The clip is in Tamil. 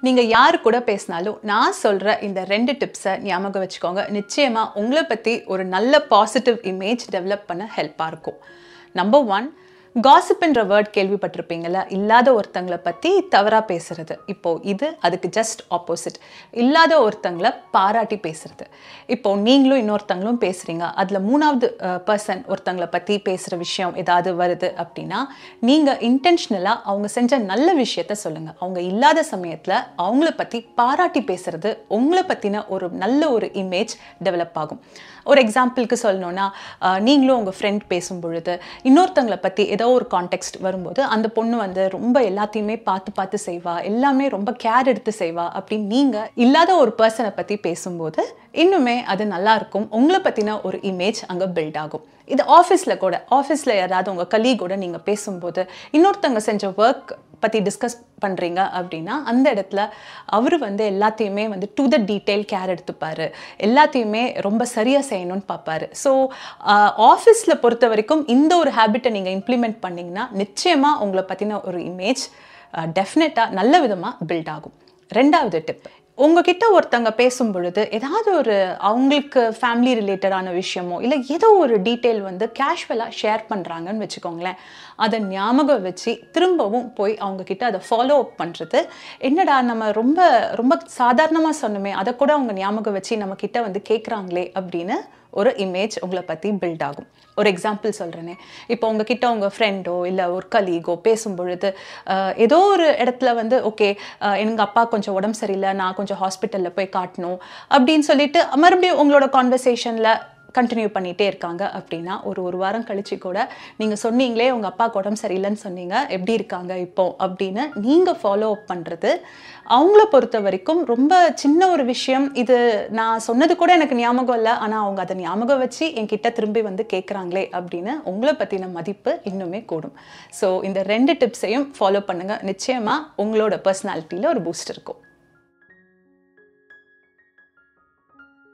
நீங்க யாரு கூட பேசினாலும் நான் சொல்ற இந்த 2 டிப்ஸை ஞாபகம் வச்சுக்கோங்க. நிச்சயமா உங்கள பத்தி ஒரு நல்ல பாசிட்டிவ் இமேஜ் டெவலப் பண்ண ஹெல்ப்பா இருக்கும். நம்பர் 1, காசிப்ன்ற வேர்ட் கேள்விப்பட்டிருப்பீங்கல்ல. இல்லாத ஒருத்தங்கள பத்தி தவறா பேசுறது. இப்போ இது அதுக்கு ஜஸ்ட் ஆப்போசிட். இல்லாத ஒருத்தங்கள பாராட்டி பேசுறது. இப்போ நீங்களும் இன்னொருத்தங்களும் பேசுறீங்க. அதுல 3வது பர்சன் ஒருத்தங்கள பத்தி பேசுற விஷயம் ஏதாவது வருது அப்படின்னா, நீங்க இன்டென்ஷனலா அவங்க செஞ்ச நல்ல விஷயத்த சொல்லுங்க. அவங்க இல்லாத சமயத்துல அவங்கள பத்தி பாராட்டி பேசுறது உங்கள பத்தின ஒரு நல்ல ஒரு இமேஜ் டெவலப் ஆகும். ஒரு எக்ஸாம்பிளுக்கு சொல்லணும்னா, நீங்களும் உங்க ஃப்ரெண்ட் பேசும் பொழுது இன்னொருத்தங்களை பத்தி ஏதோ ஒரு கான்டெக்ஸ்ட் வரும்போது அந்த பொண்ணு வந்து ரொம்ப எல்லாத்தையுமே பார்த்து பார்த்து செய்வா, எல்லாமே ரொம்ப கேர் எடுத்து செய்வா அப்படின்னு நீங்க இல்லாத ஒரு பர்சனை பத்தி பேசும்போது இன்னுமே அது நல்லா இருக்கும். உங்களை பத்தின ஒரு இமேஜ் அங்க பில்ட் ஆகும். இது ஆஃபீஸ்ல யாராவது உங்க கலீகோட நீங்க பேசும்போது இன்னொருத்தங்க செஞ்ச ஒர்க் பத்தி டிஸ்கஸ் பண்றீங்க அப்படின்னா அந்த இடத்துல அவரு வந்து எல்லாத்தையுமே வந்து டு த டீடைல் கேர் எடுத்துப்பாரு, எல்லாத்தையுமே ரொம்ப சரியா செய்யணும்னு பார்ப்பாரு. ஸோ ஆஃபீஸ்ல பொறுத்த வரைக்கும் இந்த ஒரு ஹேபிட்டை நீங்க இம்ப்ளிமெண்ட் பண்ணீங்கன்னா நிச்சயமா உங்களை பத்தின ஒரு இமேஜ் டெஃபினட்டா நல்ல விதமா பில்ட் ஆகும். 2வது டிப், உங்ககிட்ட ஒருத்தங்க பேசும் பொழுது ஏதாவது ஒரு அவங்களுக்கு ஃபேமிலி ரிலேட்டடான விஷயமோ இல்லை ஏதோ ஒரு டீட்டெயில் வந்து கேஷுவலாக ஷேர் பண்ணுறாங்கன்னு வச்சுக்கோங்களேன். அதை ஞாபகம் வச்சு திரும்பவும் போய் அவங்கக்கிட்ட அதை ஃபாலோ அப் பண்ணுறது. என்னடா நம்ம ரொம்ப ரொம்ப சாதாரணமாக சொன்னோமே, அதை கூட அவங்க ஞாபகம் வச்சு நம்மக்கிட்ட வந்து கேட்குறாங்களே அப்படின்னு ஒரு இமேஜ் உங்களை பற்றி பில்ட் ஆகும். ஒரு எக்ஸாம்பிள் சொல்கிறேனே, இப்போ உங்ககிட்ட உங்கள் ஃப்ரெண்டோ இல்லை ஒரு கலீகோ பேசும் பொழுது ஏதோ ஒரு இடத்துல வந்து ஓகே எங்கள் அப்பா கொஞ்சம் உடம்பு சரியில்லை, நான் கொஞ்சம் ஹாஸ்பிட்டலில் போய் காட்டணும் அப்படின்னு சொல்லிட்டு மறுபடியும் உங்களோட கான்வர்சேஷனில் கண்டினியூ பண்ணிகிட்டே இருக்காங்க அப்படின்னா ஒரு வாரம் கழிச்சு கூட நீங்கள் சொன்னீங்களே உங்கள் அப்பாவுக்கு உடம்பு சரியில்லைன்னு சொன்னீங்க, எப்படி இருக்காங்க இப்போ அப்படின்னு நீங்கள் ஃபாலோ அப் பண்ணுறது அவங்கள பொறுத்த வரைக்கும் ரொம்ப சின்ன ஒரு விஷயம். இது நான் சொன்னது கூட எனக்கு ஞாபகம் இல்லை, ஆனால் அவங்க அதை ஞாபகம் வச்சு என்கிட்ட திரும்பி வந்து கேட்குறாங்களே அப்படின்னு உங்களை பற்றின மதிப்பு இன்னுமே கூடும். ஸோ இந்த 2 டிப்ஸையும் ஃபாலோ பண்ணுங்கள். நிச்சயமாக உங்களோட பர்சனாலிட்டியில் ஒரு பூஸ்ட் இருக்கும்.